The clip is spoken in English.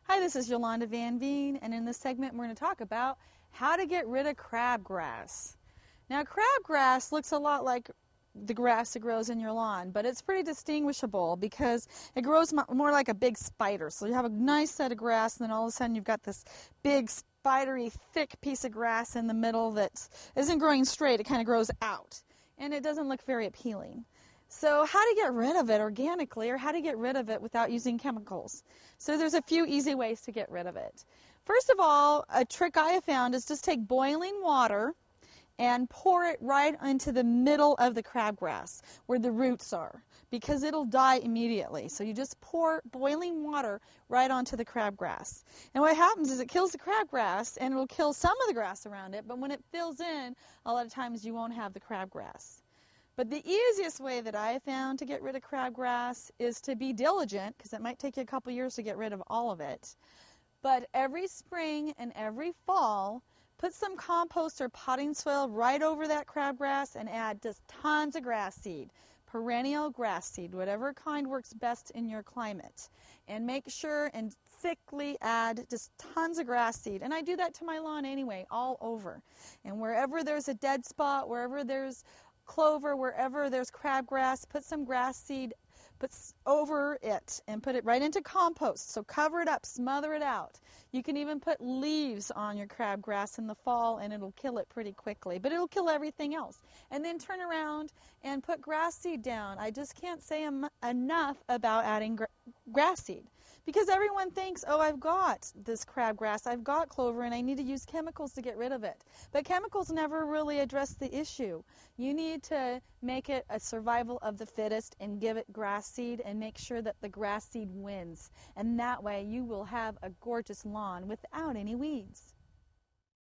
Hi, this is Yolanda Van Veen, and in this segment we're going to talk about how to get rid of crabgrass. Now, crabgrass looks a lot like the grass that grows in your lawn, but it's pretty distinguishable because it grows more like a big spider. So you have a nice set of grass, and then all of a sudden you've got this big spidery, thick piece of grass in the middle that isn't growing straight. It kind of grows out, and it doesn't look very appealing. So how to get rid of it organically, or how to get rid of it without using chemicals. So there's a few easy ways to get rid of it. First of all, a trick I have found is just take boiling water and pour it right into the middle of the crabgrass where the roots are, because it'll die immediately. So you just pour boiling water right onto the crabgrass. And what happens is it kills the crabgrass, and it'll kill some of the grass around it, but when it fills in, a lot of times you won't have the crabgrass. But the easiest way that I have found to get rid of crabgrass is to be diligent, because it might take you a couple years to get rid of all of it. But every spring and every fall, put some compost or potting soil right over that crabgrass and add just tons of grass seed, perennial grass seed, whatever kind works best in your climate. And make sure and thickly add just tons of grass seed. And I do that to my lawn anyway, all over. And wherever there's a dead spot, wherever there's clover, wherever there's crabgrass, put some grass seed over it and put it right into compost. So cover it up, smother it out. You can even put leaves on your crabgrass in the fall, and it'll kill it pretty quickly, but it'll kill everything else. And then turn around and put grass seed down. I just can't say enough about adding grass seed, because everyone thinks, oh, I've got this crabgrass, I've got clover, and I need to use chemicals to get rid of it. But chemicals never really address the issue. You need to make it a survival of the fittest and give it grass seed, and make sure that the grass seed wins. And that way you will have a gorgeous lawn without any weeds.